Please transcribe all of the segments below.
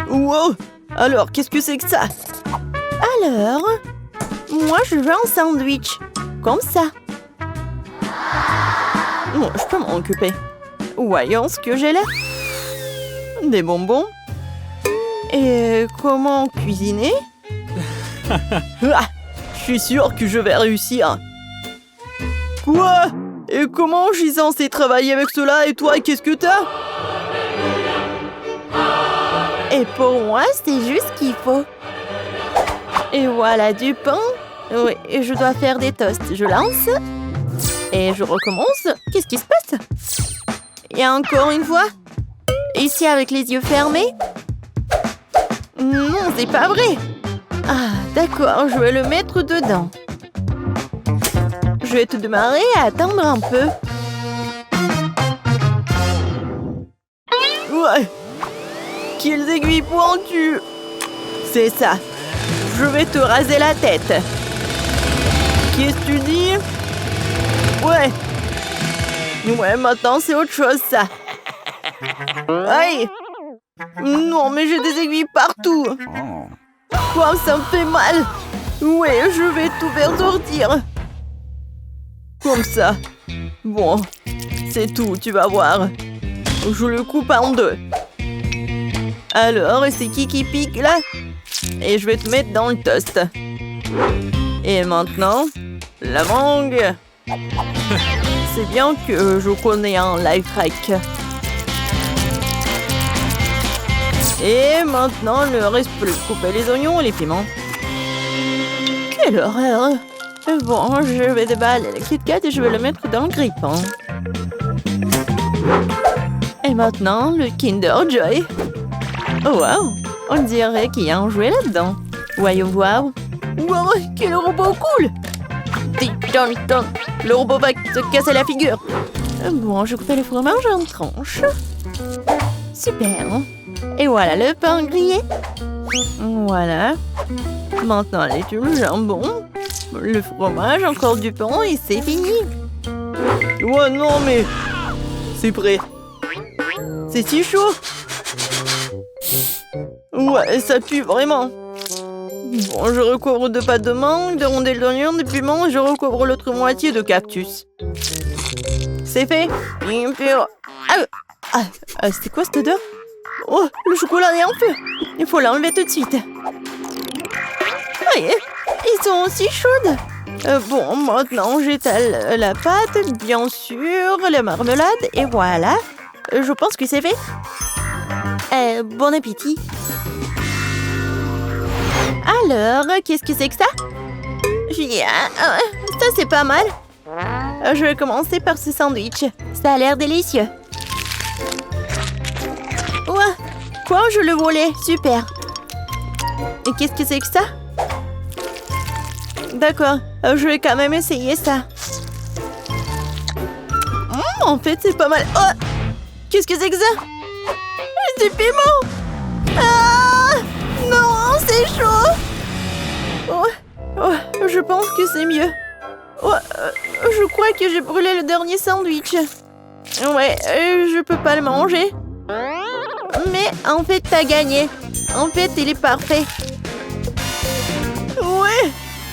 Wow! Alors, qu'est-ce que c'est que ça? Alors, moi je veux un sandwich. Comme ça. Bon, je peux m'en occuper. Voyons ce que j'ai là. Des bonbons. Et comment cuisiner? Ah, je suis sûre que je vais réussir. Quoi? Et comment je suis censée travailler avec cela? Et toi, qu'est-ce que t'as? Et pour moi, c'est juste ce qu'il faut. Et voilà du pain. Oui, et je dois faire des toasts. Je lance. Et je recommence. Qu'est-ce qui se passe? Et encore une fois. Ici avec les yeux fermés. Non, c'est pas vrai. Ah, d'accord, je vais le mettre dedans. Je vais te demander à attendre un peu. Ouais. Quelles aiguilles pointues! C'est ça. Je vais te raser la tête. Qu'est-ce que tu dis? Ouais. Ouais, maintenant c'est autre chose, ça. Aïe! Non, mais j'ai des aiguilles partout. Quoi, ça me fait mal. Ouais, je vais tout faire sortir. Comme ça. Bon, c'est tout, tu vas voir. Je le coupe en deux. Alors, c'est qui pique là? Et je vais te mettre dans le toast. Et maintenant, la mangue. C'est bien que je connais un life hack. Et maintenant, il ne reste plus de couper les oignons et les piments. Quelle horreur! Bon, je vais déballer le Kit Kat et je vais le mettre dans le grille-pain. Et maintenant, le Kinder Joy. Oh wow! On dirait qu'il y a un jouet là-dedans. Voyons voir. Wow, quel robot cool! Le robot va te casser la figure. Bon, je coupe le fromage en tranches. Super! Et voilà le pain grillé. Voilà. Maintenant, les tubes, le jambon, le fromage, encore du pain et c'est fini. Ouais, non, mais... C'est prêt. C'est si chaud. Ouais, ça pue vraiment. Bon, je recouvre de pâte de mangue, de rondelles d'oignon, de piment et je recouvre l'autre moitié de cactus. C'est fait. C'est quoi cette odeur? Oh, le chocolat est en feu. Il faut l'enlever tout de suite. Aïe, ils sont aussi chaudes. Bon, maintenant j'étale la pâte, bien sûr, la marmelade, et voilà. Je pense que c'est fait. Bon appétit. Alors, qu'est-ce que c'est que ça? Ça, c'est pas mal. Je vais commencer par ce sandwich. Ça a l'air délicieux. Ouais. Quoi, je le volais? Super. Et qu'est-ce que c'est que ça? D'accord, je vais quand même essayer ça. En fait, c'est pas mal. Oh! Qu'est-ce que c'est que ça? Du piment! Ah! Non, c'est chaud! Je pense que c'est mieux. Je crois que j'ai brûlé le dernier sandwich. Ouais, je peux pas le manger. Mais en fait, t'as gagné. En fait, il est parfait. Ouais,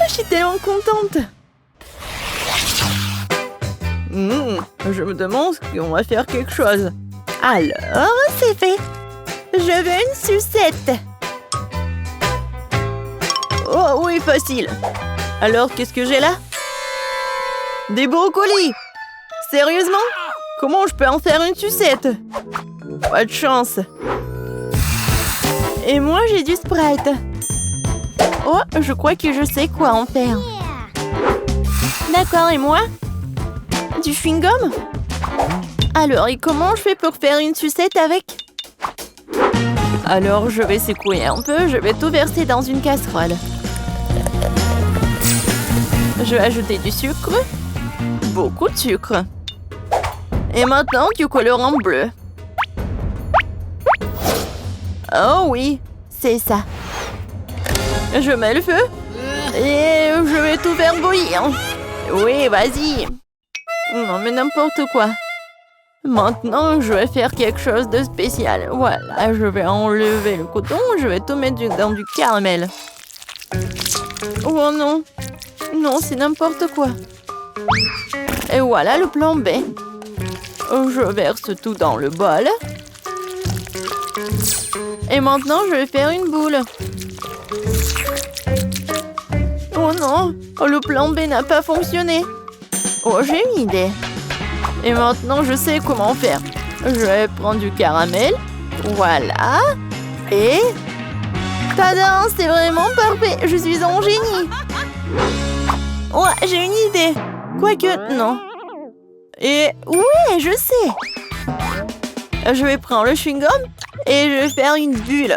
je suis tellement contente. Je me demande si on va faire quelque chose. Alors, c'est fait. Je veux une sucette. Oh oui, facile. Alors, qu'est-ce que j'ai là? Des brocolis. Sérieusement? Comment je peux en faire une sucette? Pas de chance. Et moi, j'ai du Sprite. Oh, je crois que je sais quoi en faire. D'accord, et moi? Du chewing-gum? Alors, et comment je fais pour faire une sucette avec? Alors, je vais secouer un peu. Je vais tout verser dans une casserole. Je vais ajouter du sucre. Beaucoup de sucre. Et maintenant, du colorant bleu. Oh oui, c'est ça. Je mets le feu. Et je vais tout faire bouillir. Oui, vas-y. Non, mais n'importe quoi. Maintenant, je vais faire quelque chose de spécial. Voilà, je vais enlever le coton, je vais tout mettre dans du caramel. Oh non, non, c'est n'importe quoi. Et voilà le plan B. Je verse tout dans le bol. Et maintenant, je vais faire une boule. Oh non, le plan B n'a pas fonctionné. Oh, j'ai une idée. Et maintenant, je sais comment faire. Je vais prendre du caramel. Voilà. Et... Tada, c'est vraiment parfait. Je suis un génie. Ouais, j'ai une idée. Quoique, non. Et oui, je sais. Je vais prendre le chewing-gum et je vais faire une bulle.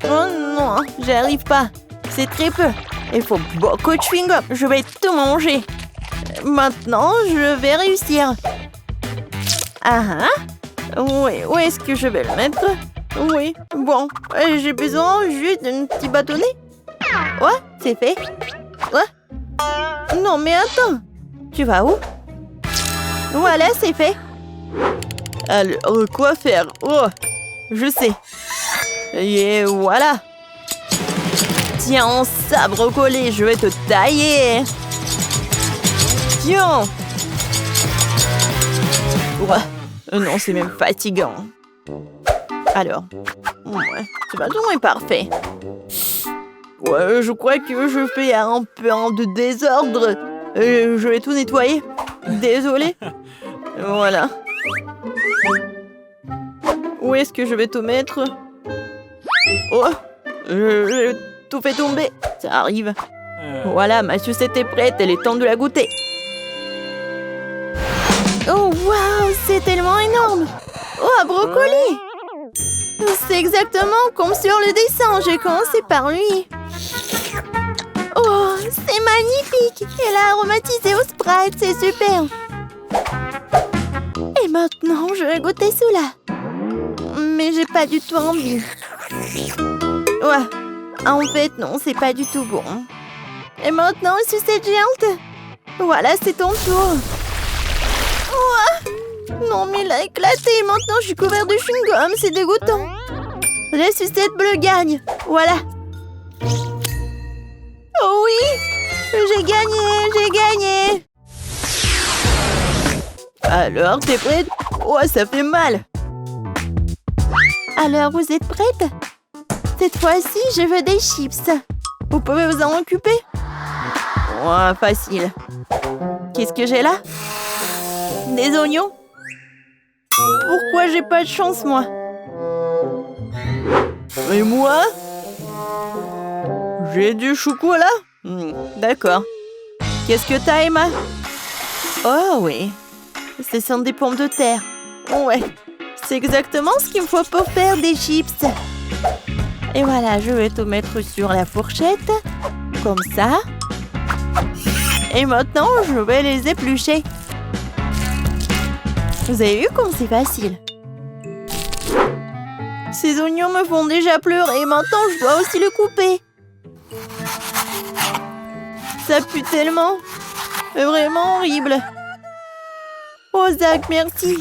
Oh non, j'arrive pas. C'est très peu. Il faut beaucoup de chewing-gum. Je vais tout manger. Maintenant, je vais réussir. Ah ah. Oui, où est-ce que je vais le mettre? Oui, bon. J'ai besoin juste d'un petit bâtonnet. Ouais, c'est fait. Ouais. Non, mais attends. Tu vas où? Voilà, c'est fait. Alors, quoi faire? Oh, je sais. Et voilà. Tiens, ça, brocoli, je vais te tailler. Tiens. Ouais. Non, c'est même fatigant. Alors, ouais, ce bâton est parfait. Ouais, je crois que je fais un peu de désordre. Je vais tout nettoyer. Désolée. Voilà. Où est-ce que je vais tout mettre? Oh, j'ai tout fait tomber. Ça arrive. Voilà, ma sucette est prête. Elle est temps de la goûter. Oh, waouh, c'est tellement énorme. Oh, un brocoli. C'est exactement comme sur le dessin. J'ai commencé par lui. Oh, c'est magnifique. Elle a aromatisé au Sprite. C'est super. Et maintenant, je vais goûter cela. Mais j'ai pas du tout envie. Ouais. En fait, non, c'est pas du tout bon. Et maintenant, sucette géante. Voilà, c'est ton tour. Ouais. Non, mais il a éclaté. Maintenant, je suis couvert de chewing-gum. C'est dégoûtant. La sucette bleue gagne. Voilà. Oh oui. J'ai gagné. J'ai gagné. Alors, t'es prête? Oh, ça fait mal. Alors, vous êtes prête? Cette fois-ci, je veux des chips. Vous pouvez vous en occuper? Oh, facile. Qu'est-ce que j'ai là? Des oignons? Pourquoi j'ai pas de chance, moi? Et moi? J'ai du chocolat? D'accord. Qu'est-ce que t'as, Emma? Oh oui. Ce sont des pommes de terre. Ouais. C'est exactement ce qu'il me faut pour faire des chips. Et voilà, je vais tout mettre sur la fourchette. Comme ça. Et maintenant, je vais les éplucher. Vous avez vu comme c'est facile? Ces oignons me font déjà pleurer. Maintenant, je dois aussi le couper. Ça pue tellement. C'est vraiment horrible. Oh, Zach, merci.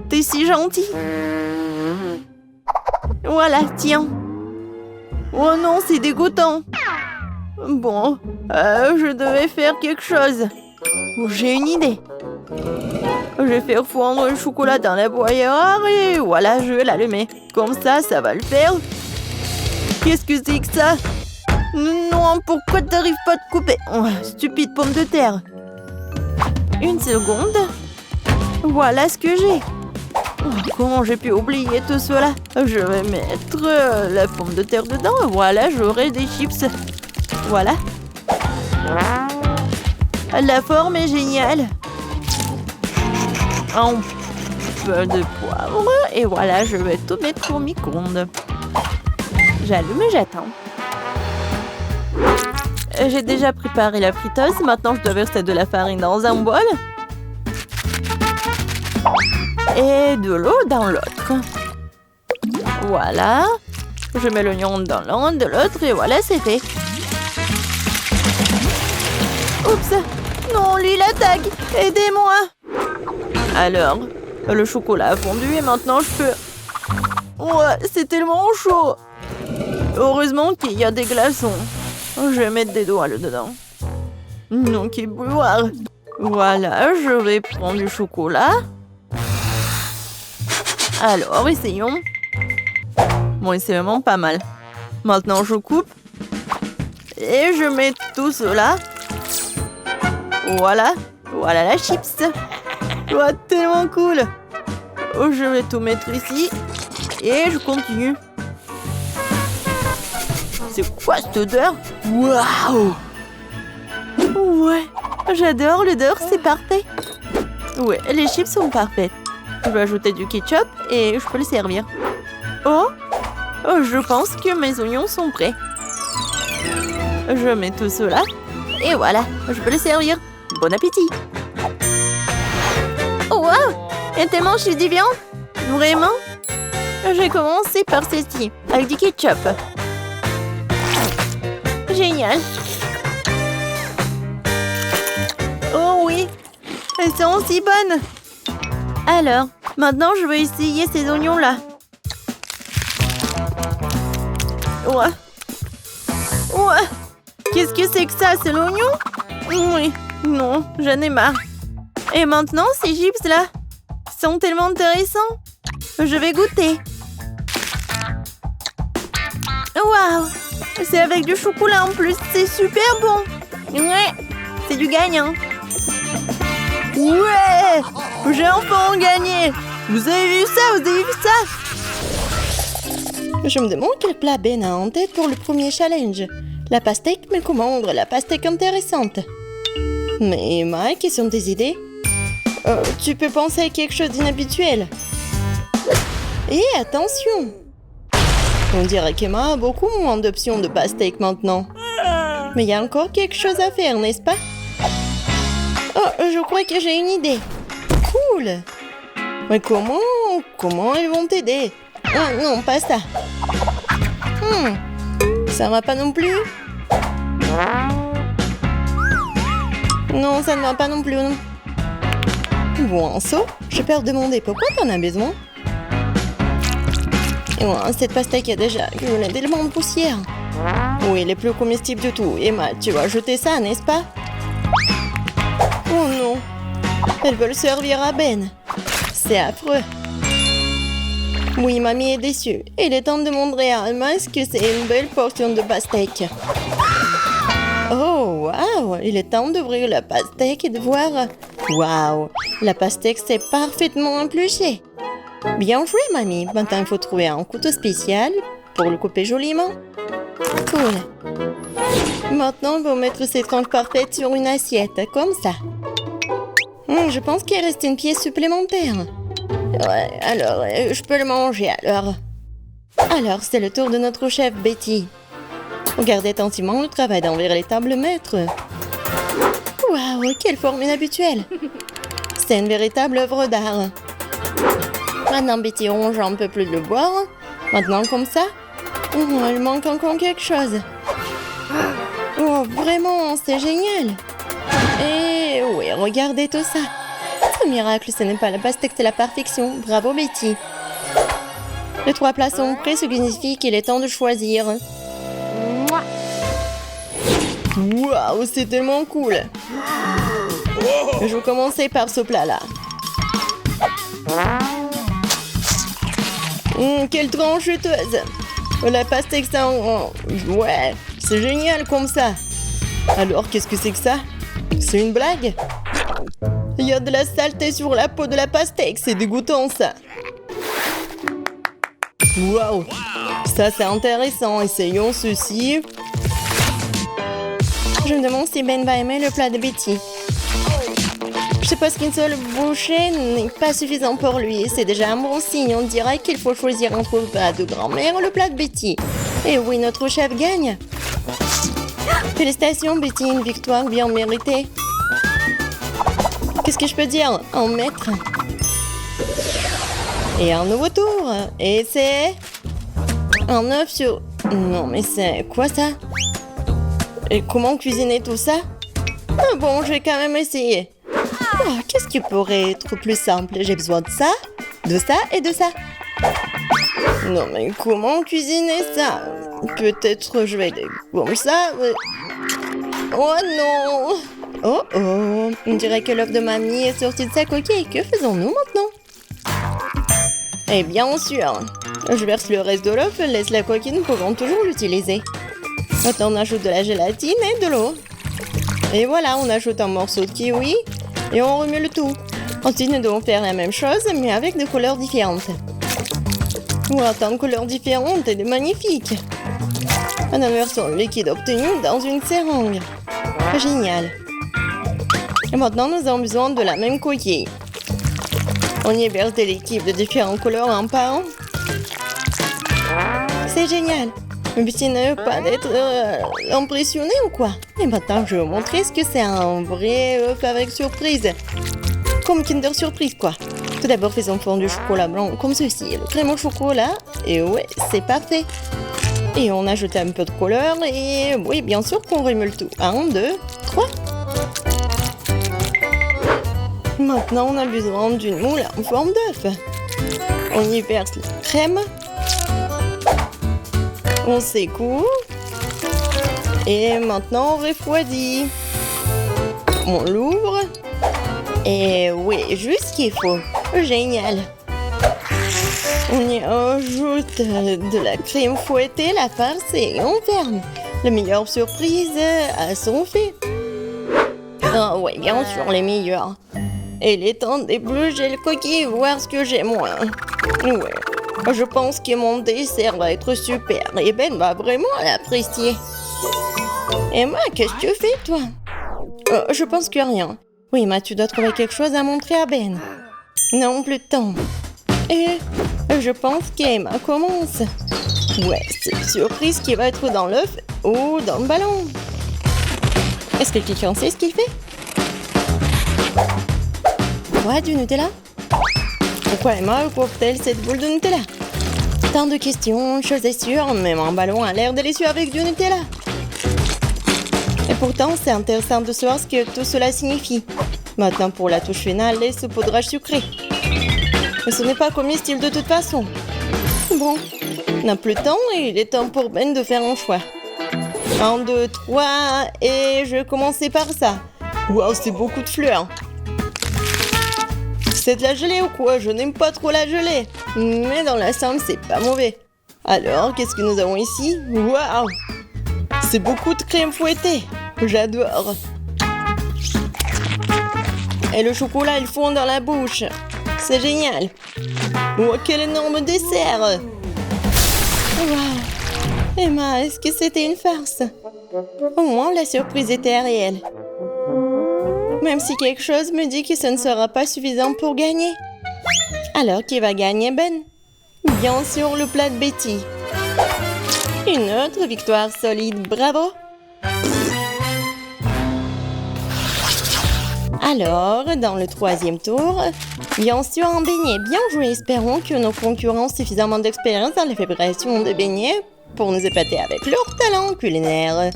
T'es si gentil. Voilà, tiens. Oh non, c'est dégoûtant. Bon, je devais faire quelque chose. J'ai une idée. Je vais faire fondre le chocolat dans la broyeur et voilà, je vais l'allumer. Comme ça, ça va le faire. Qu'est-ce que c'est que ça? Non, pourquoi t'arrives pas à te couper? Oh, stupide pomme de terre. Une seconde. Voilà ce que j'ai. Oh, comment j'ai pu oublier tout cela? Je vais mettre la pomme de terre dedans. Voilà, j'aurai des chips. Voilà. La forme est géniale. Un peu de poivre. Et voilà, je vais tout mettre au micro-ondes. J'allume et j'attends. J'ai déjà préparé la friteuse. Maintenant, je dois verser de la farine dans un bol. Et de l'eau dans l'autre. Voilà. Je mets l'oignon dans l'un de l'autre et voilà, c'est fait. Oups, Non, lui, il attaque. Aidez-moi. Alors, le chocolat a fondu et maintenant je peux... Ouais, c'est tellement chaud. Heureusement qu'il y a des glaçons. Je vais mettre des doigts là-dedans. Non, qu'il boire. Voilà, je vais prendre du chocolat. Alors, essayons. Bon, c'est vraiment pas mal. Maintenant, je coupe. Et je mets tout cela. Voilà. Voilà la chips. Oh, tellement cool. Oh, je vais tout mettre ici. Et je continue. C'est quoi cette odeur? Waouh! Ouais, j'adore l'odeur, c'est parfait. Ouais, les chips sont parfaites. Je vais ajouter du ketchup et je peux le servir. Oh, je pense que mes oignons sont prêts. Je mets tout cela. Et voilà, je peux le servir. Bon appétit. Oh, wow! Et tellement je suis divin. Vraiment? J'ai commencé par ceci, avec du ketchup. Génial. Oh oui, elles sont aussi bonnes. Alors, maintenant je vais essayer ces oignons-là. Ouais. Ouais. Qu'est-ce que c'est que ça? C'est l'oignon? Oui. Non, j'en ai marre. Et maintenant, ces chips-là sont tellement intéressants. Je vais goûter. Waouh! C'est avec du chocolat en plus. C'est super bon. Ouais, c'est du gagnant. Ouais! J'ai enfin gagné. Vous avez vu ça? Vous avez vu ça? Je me demande quel plat Ben a en tête pour le premier challenge. La pastèque, mais comment rendre la pastèque intéressante? Mais Emma, quelles sont tes idées? Tu peux penser à quelque chose d'inhabituel. Et attention! On dirait qu'Emma a beaucoup moins d'options de pastèque maintenant. Mais il y a encore quelque chose à faire, n'est-ce pas? Oh, je crois que j'ai une idée. Cool! Mais comment elles vont t'aider? Ah, non, pas ça. Ça va pas non plus? Non, ça ne va pas non plus. Non. Bon, So, je peux te demander pourquoi t'en as besoin? Ouais, cette pastèque a déjà accumulé tellement de poussière. Oui, les plus comestibles du tout. Emma, tu vas jeter ça, n'est-ce pas? Oh non, elles veulent servir à Ben. C'est affreux. Oui, mamie est déçue. Il est temps de montrer à Emma que c'est une belle portion de pastèque. Oh, waouh! Il est temps d'ouvrir la pastèque et de voir... Waouh! La pastèque s'est parfaitement épluchée. Bien joué, mamie. Maintenant, il faut trouver un couteau spécial pour le couper joliment. Cool. Maintenant, on va mettre cette tranche parfaite sur une assiette, comme ça. Je pense qu'il reste une pièce supplémentaire. Ouais, alors, je peux le manger, alors. Alors, c'est le tour de notre chef, Betty. Regardez attentivement le travail d'un véritable maître. Waouh, quelle forme inhabituelle. C'est une véritable œuvre d'art. Maintenant, Betty ronge un peu plus le boire. Maintenant, comme ça. Oh, il manque encore quelque chose. Oh, vraiment, c'est génial. Et oui, regardez tout ça. Ce miracle, ce n'est pas la pastèque, c'est la perfection. Bravo, Betty. Les 3 plats sont prêts, ce qui signifie qu'il est temps de choisir. Waouh, c'est tellement cool. Je vais commencer par ce plat-là. Quelle tranche juteuse. La pastèque, ça... Ouais, c'est génial comme ça. Alors, qu'est-ce que c'est que ça? C'est une blague? Il y a de la saleté sur la peau de la pastèque, c'est dégoûtant ça. Waouh, ça c'est intéressant. Essayons ceci. Je me demande si Ben va aimer le plat de Betty. Je suppose qu'une seule bouchée n'est pas suffisant pour lui. C'est déjà un bon signe. On dirait qu'il faut choisir entre le plat de grand-mère et le plat de Betty. Et oui, notre chef gagne. Félicitations, Betty, une victoire bien méritée. Qu'est-ce que je peux dire? Un maître. Et un nouveau tour. Et c'est... un œuf sur... Non, mais c'est quoi ça? Et comment cuisiner tout ça? Ah bon, je vais quand même essayer. Oh, qu'est-ce qui pourrait être plus simple? J'ai besoin de ça et de ça. Non, mais comment cuisiner ça? Peut-être je vais aller comme ça. Oh non! Oh oh! On dirait que l'œuf de mamie est sorti de sa coquille. Que faisons-nous maintenant? Eh bien sûr! Je verse le reste de l'œuf, laisse la coquille, nous pouvons toujours l'utiliser. Maintenant, on ajoute de la gélatine et de l'eau. Et voilà, on ajoute un morceau de kiwi et on remue le tout. Ensuite, nous devons faire la même chose, mais avec des couleurs différentes. Wow, tant de couleurs différentes et de magnifiques! On inverse le liquide obtenu dans une seringue. Génial! Et maintenant, nous avons besoin de la même coquille. On y verse des liquides de différentes couleurs un par un. C'est génial! Le but n'est pas d'être impressionné ou quoi? Et maintenant, je vais vous montrer ce que c'est un vrai œuf avec surprise. Comme Kinder Surprise, quoi. Tout d'abord, faisons fondre du chocolat blanc comme ceci. Le crème au chocolat. Et ouais, c'est parfait. Et on ajoute un peu de couleur. Et oui, bien sûr qu'on remue le tout. 1, 2, 3. Maintenant, on a besoin d'une moule en forme d'œuf. On y verse la crème. On secoue. Et maintenant, on refroidit. On l'ouvre. Et oui, juste ce qu'il faut. Génial. On y ajoute de la crème fouettée, la farce et on ferme. La meilleure surprise à son fait. Ah oui, bien sûr, les meilleurs. Et il est temps d'éplucher le coquille, voir ce que j'ai moi. Ouais, je pense que mon dessert va être super et Ben va vraiment l'apprécier. Et moi, qu'est-ce que tu fais, toi? Je pense que rien. Oui, mais tu dois trouver quelque chose à montrer à Ben. Non, plus de temps. Et je pense qu'Emma commence. Ouais, c'est une surprise qui va être dans l'œuf ou dans le ballon. Est-ce que quelqu'un sait ce qu'il fait? Quoi, du Nutella? Pourquoi Emma ouvre-t-elle cette boule de Nutella? Tant de questions, chose est sûre, même un ballon a l'air délicieux avec du Nutella. Et pourtant, c'est intéressant de savoir ce que tout cela signifie. Maintenant, pour la touche finale, les saupoudrages sucrés. Mais ce n'est pas comestible de toute façon. Bon, on n'a plus de temps et il est temps pour Ben de faire un choix. 1, 2, 3, et je vais commencer par ça. Waouh, c'est beaucoup de fleurs. C'est de la gelée ou quoi? Je n'aime pas trop la gelée. Mais dans la somme, c'est pas mauvais. Alors, qu'est-ce que nous avons ici? Waouh! C'est beaucoup de crème fouettée. J'adore. Et le chocolat, il fond dans la bouche. C'est génial. Oh, quel énorme dessert. Waouh. Emma, est-ce que c'était une farce? Au moins, la surprise était réelle. Même si quelque chose me dit que ce ne sera pas suffisant pour gagner. Alors, qui va gagner, Ben? Bien sûr, le plat de Betty. Une autre victoire solide, bravo! Alors, dans le 3e tour, bien sûr un beignet. Bien joué, espérons que nos concurrents ont suffisamment d'expérience dans la fabrication de beignets pour nous épater avec leur talent culinaire.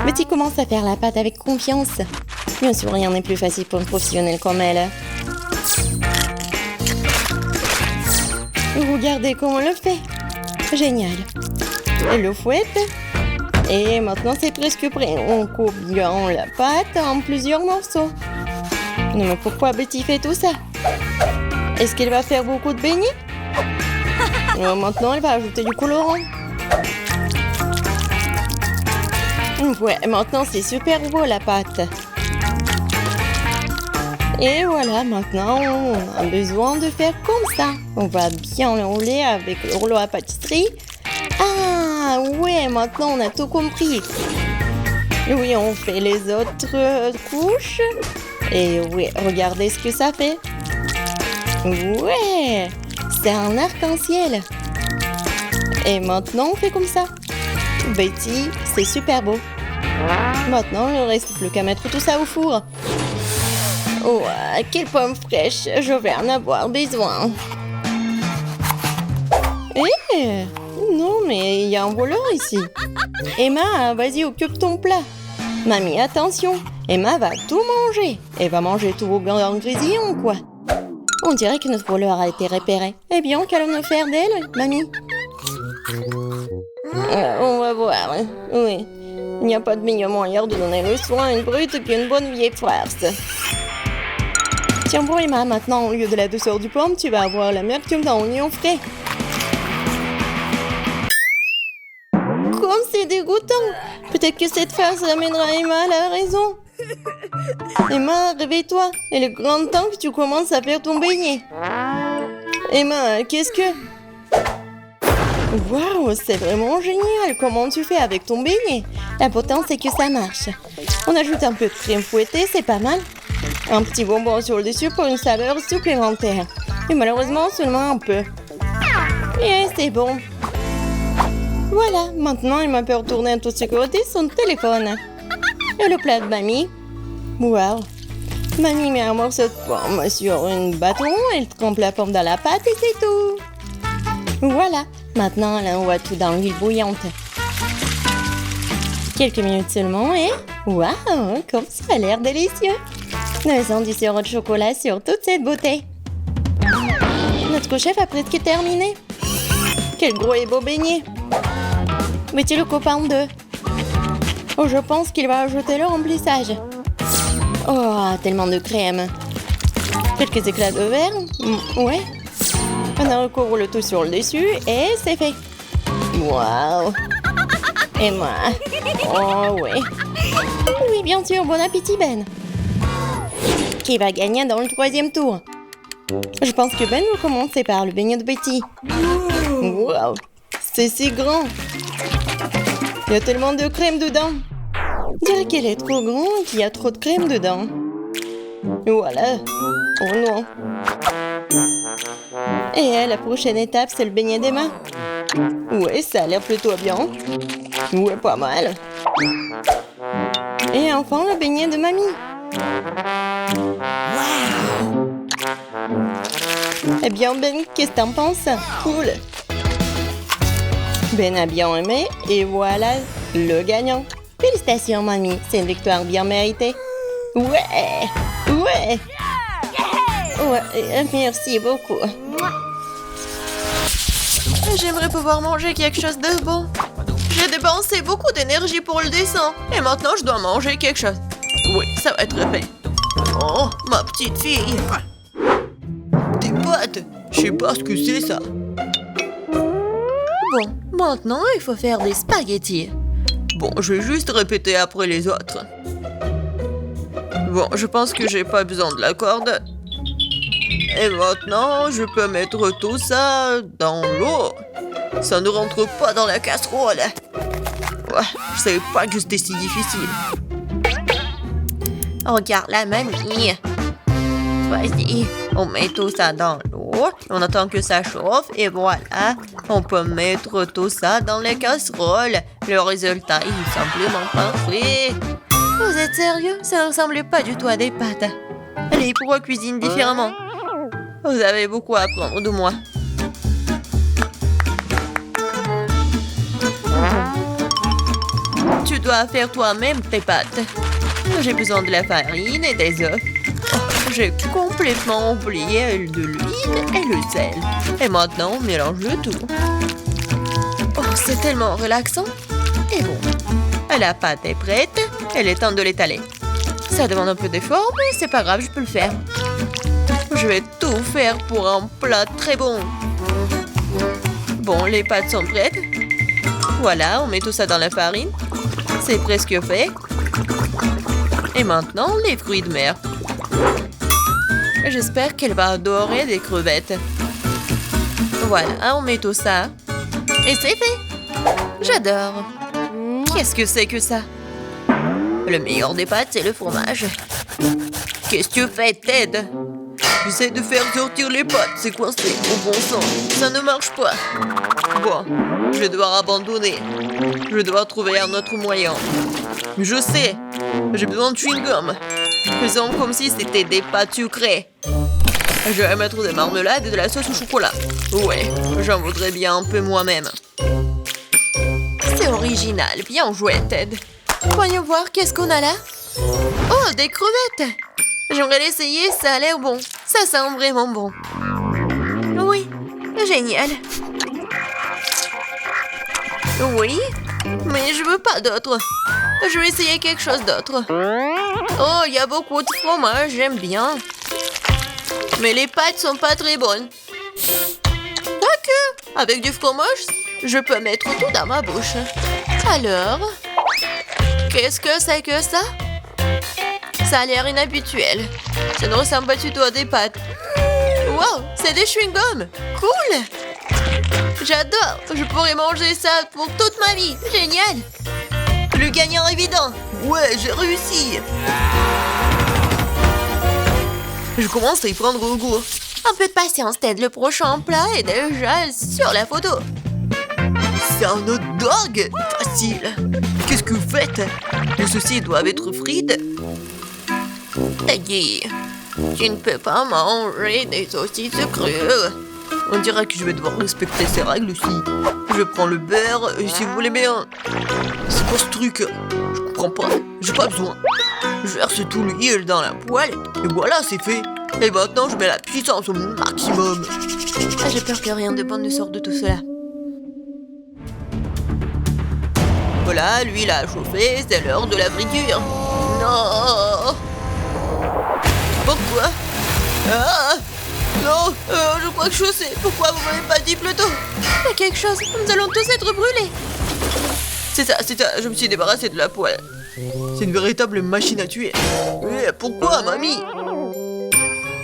Betty commence à faire la pâte avec confiance. Bien sûr, rien n'est plus facile pour une professionnelle comme elle. Regardez comment elle le fait. Génial. Elle le fouette. Et maintenant, c'est presque prêt. On coupe bien la pâte en plusieurs morceaux. Non, mais pourquoi Betty fait tout ça? Est-ce qu'elle va faire beaucoup de beignets? Maintenant, elle va ajouter du colorant. Ouais, maintenant, c'est super beau la pâte. Et voilà, maintenant, on a besoin de faire comme ça. On va bien l'enrouler avec le rouleau à pâtisserie. Ah, ouais, maintenant, on a tout compris. Oui, on fait les autres couches. Et oui, regardez ce que ça fait. Ouais, c'est un arc-en-ciel. Et maintenant, on fait comme ça. Betty, c'est super beau. Maintenant, il ne reste plus qu'à mettre tout ça au four. Oh, quelle pomme fraîche, je vais en avoir besoin. Eh, non, mais il y a un voleur ici. Emma, vas-y, occupe ton plat. Mamie, attention, Emma va tout manger. Elle va manger tout au grand grésillon, quoi. On dirait que notre voleur a été repéré. Eh bien, qu'allons-nous faire d'elle, mamie? On va voir. Oui. Il n'y a pas de meilleur moyen de donner le soin à une brute qu'une bonne vieille farce. Tiens bon, Emma, maintenant, au lieu de la douceur du pomme, tu vas avoir l'amertume d'un oignon frais. Comme c'est dégoûtant! Peut-être que cette farce amènera Emma à la raison. Emma, réveille-toi. Il est grand temps que tu commences à faire ton beignet. Emma, qu'est-ce que... Waouh, c'est vraiment génial! Comment tu fais avec ton beignet? L'important, c'est que ça marche. On ajoute un peu de crème fouettée, c'est pas mal. Un petit bonbon sur le dessus pour une saveur supplémentaire. Et malheureusement, seulement un peu. Et c'est bon. Voilà, maintenant, il m'a peut retourner en toute sécurité son téléphone. Et le plat de mamie. Waouh! Mamie met un morceau de pomme sur un bâton, elle trempe la pomme dans la pâte et c'est tout. Voilà, maintenant, elle envoie tout dans l'huile bouillante. Quelques minutes seulement et... Waouh, comme ça a l'air délicieux! Nous du sirop de chocolat sur toute cette beauté. Notre chef a presque terminé. Quel gros et beau beignet! Veux-tu le couper en deux? Oh, je pense qu'il va ajouter le remplissage. Oh, tellement de crème. Quelques éclats de verre. Ouais. On recouvre le tout sur le dessus et c'est fait. Waouh! Et moi? Oh, ouais. Oui, bien sûr, bon appétit, Ben. Qui va gagner dans le 3e tour? Je pense que Ben va commencer par le beignet de Betty. Waouh! C'est si grand! Il y a tellement de crème dedans. Je dirais qu'elle est trop grande et qu'il y a trop de crème dedans. Voilà. Oh non. Et la prochaine étape, c'est le beignet d'Emma. Ouais, ça a l'air plutôt bien. Ouais, pas mal. Et enfin, le beignet de mamie. Wow. Eh bien, Ben, qu'est-ce que t'en penses? Cool. Ben a bien aimé et voilà le gagnant. Félicitations, mamie. C'est une victoire bien méritée. Ouais! Ouais! Ouais, merci beaucoup. J'aimerais pouvoir manger quelque chose de bon. J'ai dépensé beaucoup d'énergie pour le dessin. Et maintenant, je dois manger quelque chose. Oui, ça va être fait. Oh, ma petite fille. Des pâtes. Je sais pas ce que c'est, ça. Bon, maintenant, il faut faire des spaghettis. Bon, je vais juste répéter après les autres. Bon, je pense que j'ai pas besoin de la corde. Et maintenant, je peux mettre tout ça dans l'eau. Ça ne rentre pas dans la casserole. Ouais, je savais pas que c'était si difficile. Regarde la mamie. Vas-y, on met tout ça dans l'eau. On attend que ça chauffe et voilà. On peut mettre tout ça dans les casseroles. Le résultat est simplement parfait. Vous êtes sérieux? Ça ne ressemblait pas du tout à des pâtes. Allez, pourquoi cuisine différemment? Vous avez beaucoup à apprendre de moi. Tu dois faire toi-même tes pâtes. J'ai besoin de la farine et des œufs. Oh, j'ai complètement oublié de l'huile et le sel. Et maintenant, on mélange le tout. Oh, c'est tellement relaxant. Et bon, la pâte est prête. Il est temps de l'étaler. Ça demande un peu d'effort, mais c'est pas grave, je peux le faire. Je vais tout faire pour un plat très bon. Bon, les pâtes sont prêtes. Voilà, on met tout ça dans la farine. C'est presque fait. Et maintenant, les fruits de mer. J'espère qu'elle va adorer des crevettes. Voilà, on met tout ça. Et c'est fait. J'adore. Qu'est-ce que c'est que ça? Le meilleur des pâtes, c'est le fromage. Qu'est-ce que tu fais, Ted? J'essaie de faire sortir les pâtes, c'est coincé. Au bon sang, ça ne marche pas. Bon, je vais devoir abandonner. Je dois trouver un autre moyen. Je sais, j'ai besoin de chewing-gum. Faisons comme si c'était des pâtes sucrées. Je vais mettre des marmelades et de la sauce au chocolat. Ouais, j'en voudrais bien un peu moi-même. C'est original, bien joué, Ted. Voyons voir, qu'est-ce qu'on a là? Oh, des crevettes! J'aimerais l'essayer, ça a l'air bon. Ça sent vraiment bon. Oui, génial. Oui, mais je veux pas d'autre. Je vais essayer quelque chose d'autre. Oh, il y a beaucoup de fromage, j'aime bien. Mais les pâtes sont pas très bonnes. Quoique, avec du fromage, je peux mettre tout dans ma bouche. Alors, qu'est-ce que c'est que ça? Ça a l'air inhabituel. Ça ne ressemble pas du tout à des pâtes. Wow, c'est des chewing-gums. Cool. J'adore. Je pourrais manger ça pour toute ma vie. Génial. Le gagnant évident. Ouais, j'ai réussi. Je commence à y prendre goût. Un peu de patience, Ted. Le prochain plat est déjà sur la photo. C'est un hot dog. Facile. Qu'est-ce que vous faites? Les saucisses doivent être frites. Peggy, tu ne peux pas manger des saucisses crues. On dirait que je vais devoir respecter ces règles aussi. Je prends le beurre, si vous voulez bien. C'est quoi ce truc? Je comprends pas. J'ai pas besoin. Je verse tout l'huile dans la poêle. Et voilà, c'est fait. Et maintenant, je mets la puissance au maximum. Ah, j'ai peur que rien de bon ne sorte de tout cela. Voilà, l'huile a chauffé. C'est l'heure de la friture. Non! Pourquoi? Ah! Non, je crois que je sais. Pourquoi vous m'avez pas dit plus tôt? Il y a quelque chose. Nous allons tous être brûlés. C'est ça. Je me suis débarrassée de la poêle. C'est une véritable machine à tuer. Mais pourquoi, mamie?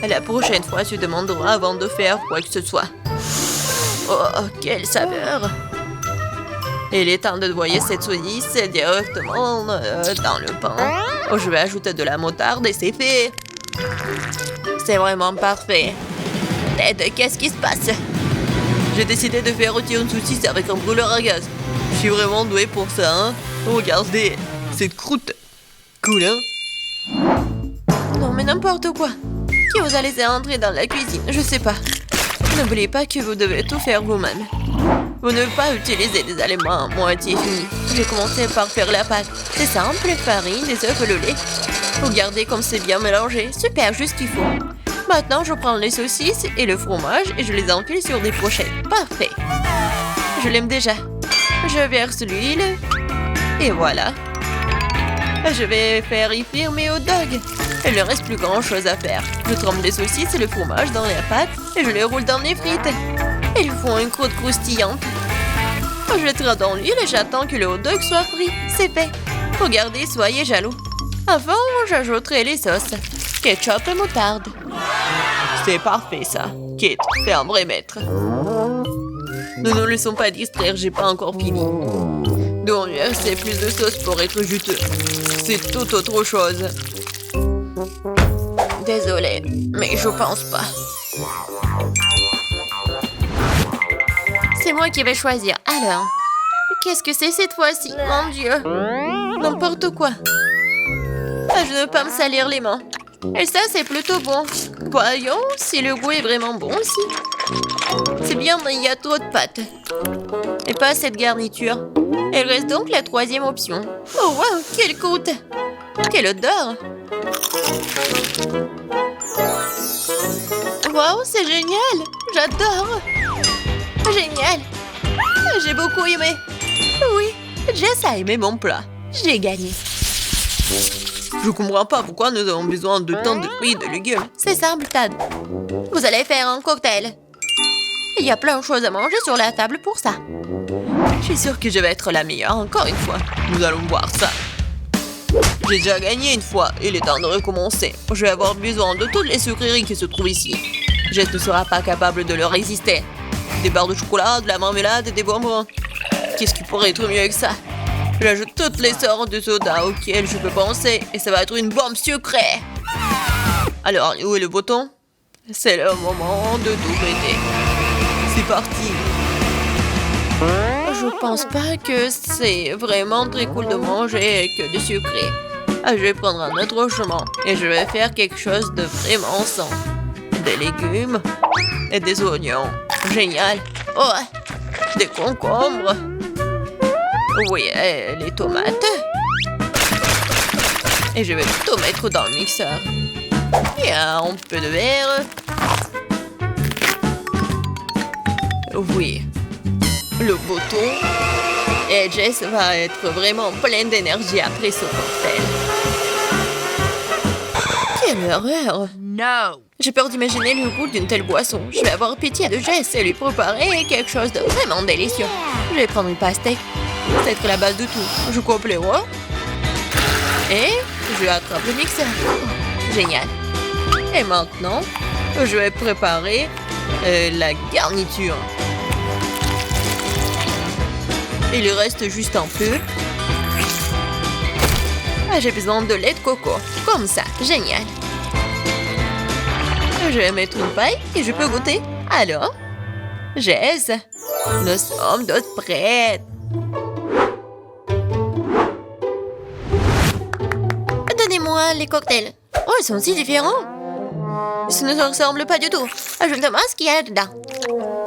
La prochaine fois, tu demanderas avant de faire quoi que ce soit. Oh, quelle saveur! Il est temps de noyer cette saucisse directement dans le pain. Oh, je vais ajouter de la moutarde et c'est fait. C'est vraiment parfait. Ted, qu'est-ce qui se passe? J'ai décidé de faire rôtir une saucisse avec un brûleur à gaz. Je suis vraiment douée pour ça, hein? Regardez, cette croûte. Cool, hein? Non, mais n'importe quoi. Qui vous a laissé entrer dans la cuisine? Je sais pas. N'oubliez pas que vous devez tout faire vous-même. Vous ne devez pas utiliser des aliments à moitié finis. J'ai commencé par faire la pâte. C'est simple, farine, des œufs, le lait. Regardez comme c'est bien mélangé. Super, juste ce qu'il faut. Maintenant, je prends les saucisses et le fromage et je les enfile sur des brochettes. Parfait. Je l'aime déjà. Je verse l'huile. Et voilà. Je vais faire y frire mes hot dogs. Il ne reste plus grand chose à faire. Je trempe les saucisses et le fromage dans la pâte et je les roule dans les frites. Ils font une croûte croustillante. Je tire dans l'huile et j'attends que le hot dog soit frit. C'est fait. Regardez, soyez jaloux. Avant, j'ajouterai les sauces. Ketchup et moutarde. C'est parfait ça. Kate, t'es un vrai maître. Ne nous laissons pas distraire, j'ai pas encore fini. Donc, c'est plus de sauce pour être juteux. C'est tout autre chose. Désolée, mais je pense pas. C'est moi qui vais choisir. Alors, qu'est-ce que c'est cette fois-ci? Mon Dieu. N'importe quoi. Ah, je ne veux pas me salir les mains. Et ça, c'est plutôt bon. Voyons si le goût est vraiment bon aussi. C'est bien, mais il y a trop de pâtes. Et pas assez de garniture. Il reste donc la troisième option. Oh, wow, quelle croûte! Quelle odeur! Wow, c'est génial! J'adore! Génial! J'ai beaucoup aimé. Oui, Jess a aimé mon plat. J'ai gagné. Je comprends pas pourquoi nous avons besoin de tant de fruits et de légumes. C'est simple, Tad. Vous allez faire un cocktail. Il y a plein de choses à manger sur la table pour ça. Je suis sûre que je vais être la meilleure encore une fois. Nous allons voir ça. J'ai déjà gagné une fois. Il est temps de recommencer. Je vais avoir besoin de toutes les sucreries qui se trouvent ici. Jess ne sera pas capable de leur résister. Des barres de chocolat, de la marmelade et des bonbons. Qu'est-ce qui pourrait être mieux que ça? J'ajoute toutes les sortes de sodas auxquelles je peux penser et ça va être une bombe sucrée. Alors, où est le bouton? C'est le moment de tout péter. C'est parti. Je pense pas que c'est vraiment très cool de manger que du sucré. Je vais prendre un autre chemin et je vais faire quelque chose de vraiment sain. Des légumes et des oignons. Génial. Oh, des concombres. Oui, les tomates. Et je vais tout mettre dans le mixeur. Et un peu de verre. Oui. Le bouton. Et Jess va être vraiment pleine d'énergie après ce cocktail. Quelle horreur! No. J'ai peur d'imaginer le goût d'une telle boisson. Je vais avoir pitié de Jess et lui préparer quelque chose de vraiment délicieux. Je vais prendre une pastèque. C'est être la base de tout. Je coupe les rois. Et je attrape le mixeur. Oh, génial. Et maintenant, je vais préparer la garniture. Il reste juste un peu. Ah, j'ai besoin de lait de coco. Comme ça, génial. Je vais mettre une paille et je peux goûter. Alors, Jess, nous sommes toutes prêtes. Donnez-moi les cocktails. Oh, ils sont si différents. Ça ne se ressemble pas du tout. Je me demande ce qu'il y a dedans.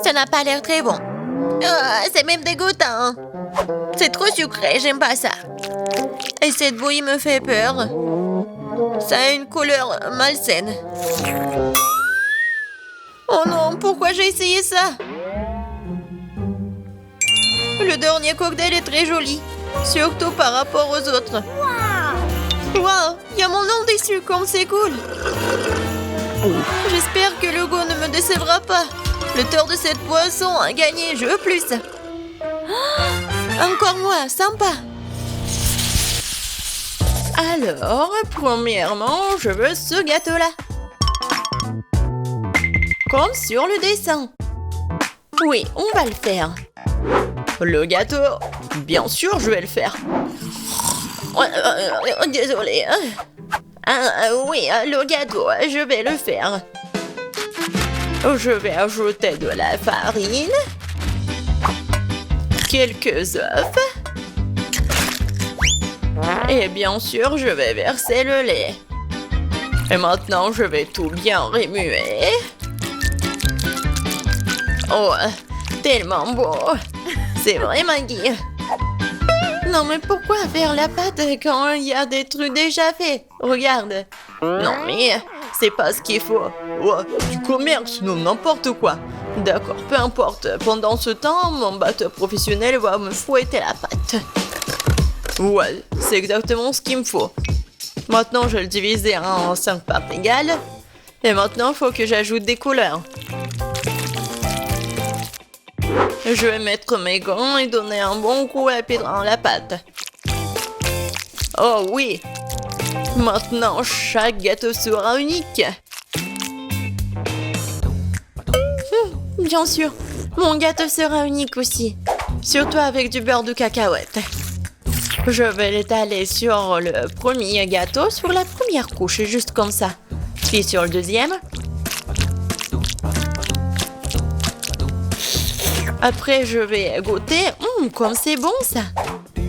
Ça n'a pas l'air très bon. C'est même dégoûtant. C'est trop sucré, j'aime pas ça. Et cette bouillie me fait peur. Ça a une couleur malsaine. Oh non, pourquoi j'ai essayé ça? Le dernier cocktail est très joli, surtout par rapport aux autres. Wow, il y a mon nom dessus, comme c'est cool. J'espère que le goût ne me décevra pas. Le tour de cette boisson a gagné, je veux plus. Encore moi, sympa. Alors, premièrement, je veux ce gâteau-là. Comme sur le dessin. Oui, on va le faire. Le gâteau, bien sûr, je vais le faire. Désolée. Oui, le gâteau, je vais le faire. Je vais ajouter de la farine, quelques œufs et bien sûr, je vais verser le lait. Et maintenant, je vais tout bien remuer. Oh, tellement beau. C'est vrai, Maggie. Non, mais pourquoi faire la pâte quand il y a des trucs déjà faits? Regarde. Non, mais c'est pas ce qu'il faut. Oh, du commerce, non, n'importe quoi. D'accord, peu importe. Pendant ce temps, mon batteur professionnel va me fouetter la pâte. Ouais, c'est exactement ce qu'il me faut. Maintenant, je vais le diviser en 5 parts égales. Et maintenant, il faut que j'ajoute des couleurs. Je vais mettre mes gants et donner un bon coup dans la pâte. Oh oui! Maintenant, chaque gâteau sera unique. Bien sûr, mon gâteau sera unique aussi. Surtout avec du beurre de cacahuète. Je vais l'étaler sur le premier gâteau, sur la première couche, juste comme ça. Puis sur le deuxième. Après, je vais goûter. Comme c'est bon, ça.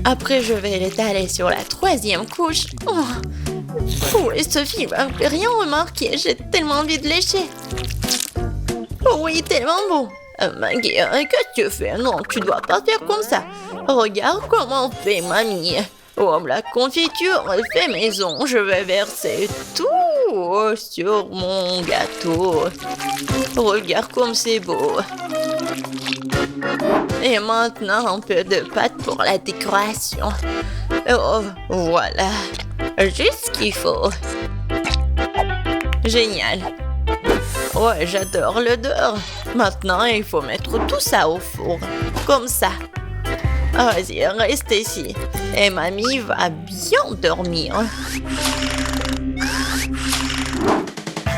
Après, je vais l'étaler sur la troisième couche. Oh, et Sophie va rien remarquer. J'ai tellement envie de lécher. Oh oui, tellement bon. Maggie, qu'est-ce que tu fais? Non, tu dois pas faire comme ça. Regarde comment on fait, mamie. Oh, la confiture est fait maison. Je vais verser tout sur mon gâteau. Regarde comme c'est beau. Et maintenant, un peu de pâte pour la décoration. Oh, voilà. Juste ce qu'il faut. Génial. Ouais, j'adore l'odeur. Maintenant, il faut mettre tout ça au four. Comme ça. Vas-y, reste ici. Et mamie va bien dormir.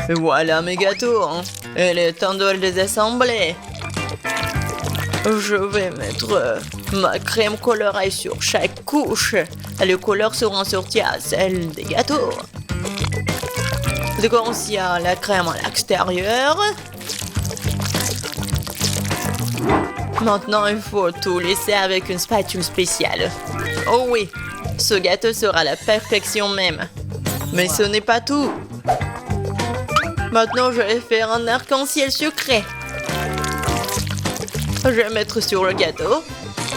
Voilà mes gâteaux. Il est temps de les assembler. Je vais mettre ma crème colorée sur chaque couche. Les couleurs seront sorties à celles des gâteaux. Donc, il y a la crème à l'extérieur. Maintenant, il faut tout laisser avec une spatule spéciale. Oh oui, ce gâteau sera la perfection même. Mais ce n'est pas tout. Maintenant, je vais faire un arc-en-ciel sucré. Je vais mettre sur le gâteau.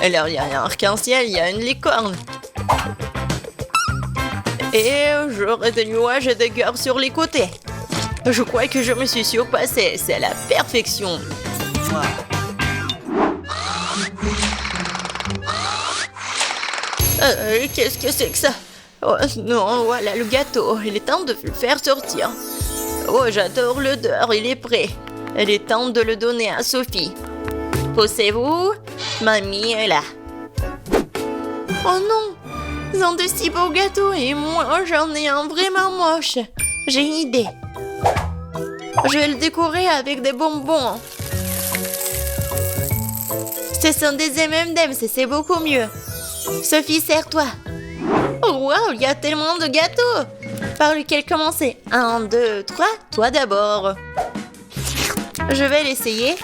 Et là, il y a un arc-en-ciel, il y a une licorne. Et j'aurai des nuages de cœur sur les côtés. Je crois que je me suis surpassée. C'est la perfection. Qu'est-ce que c'est que ça? Oh non, voilà le gâteau. Il est temps de le faire sortir. Oh, j'adore l'odeur. Il est prêt. Il est temps de le donner à Sophie. Poussez-vous. Mamie est là. Oh non! Ils ont de si beaux gâteaux et moi j'en ai un vraiment moche. J'ai une idée. Je vais le décorer avec des bonbons. Ce sont des M&M's, c'est beaucoup mieux. Sophie, serre-toi. Oh wow, il y a tellement de gâteaux. Par lequel commencer? 1, 2, 3, toi d'abord. Je vais l'essayer.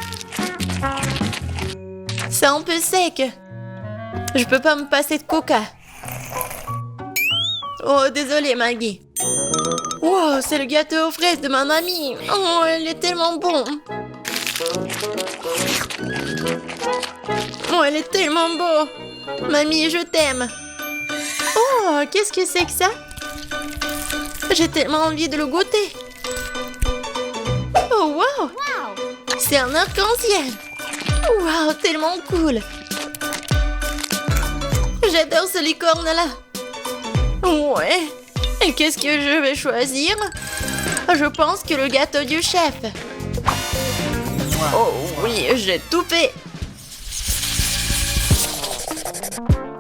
C'est un peu sec. Je peux pas me passer de coca. Oh, désolée Maggie. Wow, c'est le gâteau aux fraises de ma mamie. Oh, il est tellement bon. Oh, il est tellement beau. Mamie, je t'aime. Oh, qu'est-ce que c'est que ça? J'ai tellement envie de le goûter. Oh, wow. C'est un arc-en-ciel. Wow, tellement cool. J'adore ce licorne-là. Ouais. Et qu'est-ce que je vais choisir? Je pense que le gâteau du chef. Oh oui, j'ai tout fait.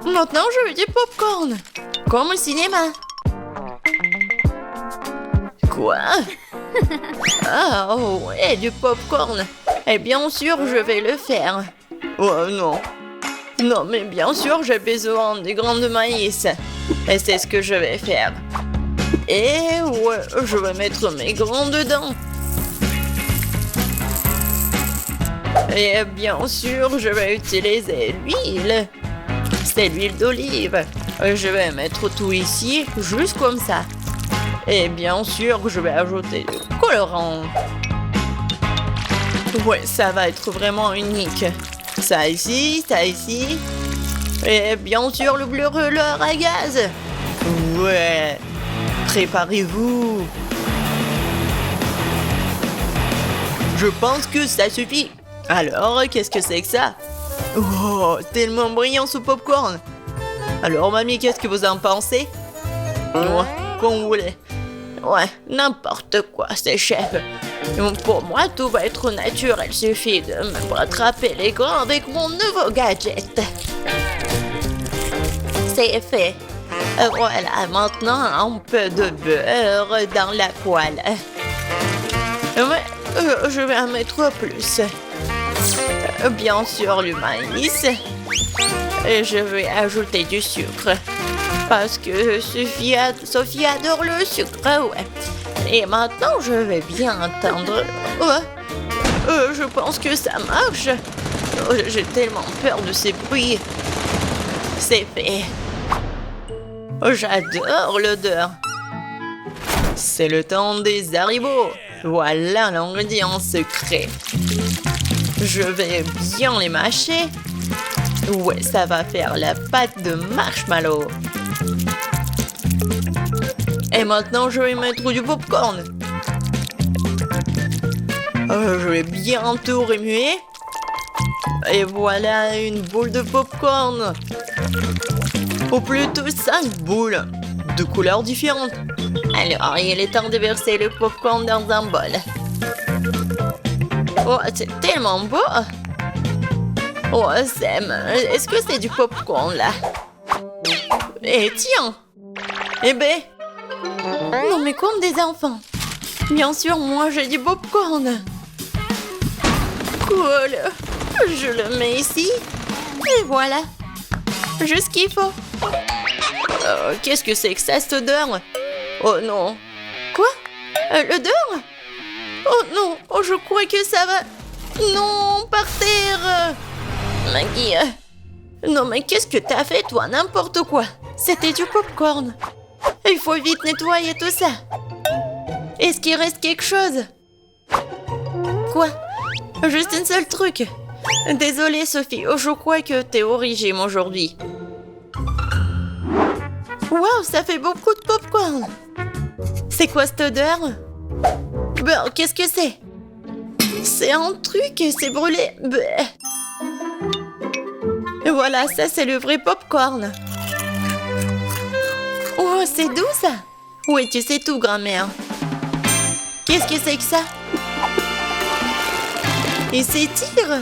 Maintenant, je veux du popcorn. Comme au cinéma. Quoi? Ah, oh ouais, du popcorn. Et bien sûr, je vais le faire. Oh non. Non, mais bien sûr, j'ai besoin des grains de maïs. Et c'est ce que je vais faire. Et ouais, je vais mettre mes grains dedans. Et bien sûr, je vais utiliser l'huile. C'est l'huile d'olive. Je vais mettre tout ici, juste comme ça. Et bien sûr, je vais ajouter du colorant. Ouais, ça va être vraiment unique. Ça ici, ça ici. Et bien sûr, le brûleur à gaz. Ouais. Préparez-vous. Je pense que ça suffit. Alors, qu'est-ce que c'est que ça? Oh, tellement brillant ce popcorn. Alors, mamie, qu'est-ce que vous en pensez? Ouais, comme vous voulez. Ouais, n'importe quoi, c'est chef. Pour moi, tout va être naturel. Il suffit de me rattraper les grains avec mon nouveau gadget. C'est fait. Voilà, maintenant un peu de beurre dans la poêle. Ouais, je vais en mettre plus. Bien sûr, le maïs. Et je vais ajouter du sucre. Parce que Sophie adore le sucre, ouais. Et maintenant, je vais bien entendre. Je pense que ça marche. J'ai tellement peur de ces bruits. C'est fait. J'adore l'odeur. C'est le temps des haribots. Voilà l'ingrédient secret. Je vais bien les mâcher. Ouais, ça va faire la pâte de marshmallow. Et maintenant, je vais mettre du popcorn. Je vais bien tout remuer. Et voilà une boule de popcorn. Ou plutôt 5 boules de couleurs différentes. Alors, il est temps de verser le popcorn dans un bol. Oh, c'est tellement beau. Oh, Sam, est-ce que c'est du popcorn là? Eh tiens. Eh ben. Non mais comme des enfants. Bien sûr, moi j'ai du popcorn. Cool. Je le mets ici. Et voilà. Juste ce qu'il faut. Qu'est-ce que c'est que ça, cette odeur? Oh non. Quoi? L'odeur? Oh non. Oh, je crois que ça va... Non, par terre. Maggie. Non mais qu'est-ce que t'as fait, toi? N'importe quoi. C'était du popcorn. Il faut vite nettoyer tout ça. Est-ce qu'il reste quelque chose? Quoi? Juste un seul truc. Désolée, Sophie. Je crois que t'es au régime aujourd'hui. Waouh, ça fait beaucoup de popcorn. C'est quoi cette odeur? Bah, qu'est-ce que c'est? C'est un truc et c'est brûlé. Bah. Et voilà, ça c'est le vrai popcorn. Oh, c'est doux ça. Oui, tu sais tout, grand-mère. Qu'est-ce que c'est que ça? Il s'étire.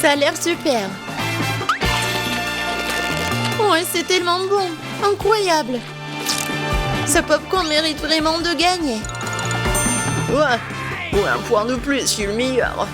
Ça a l'air super. Oh, c'est tellement bon. Incroyable. Ce popcorn mérite vraiment de gagner. Ouais, un point de plus, je suis le meilleur.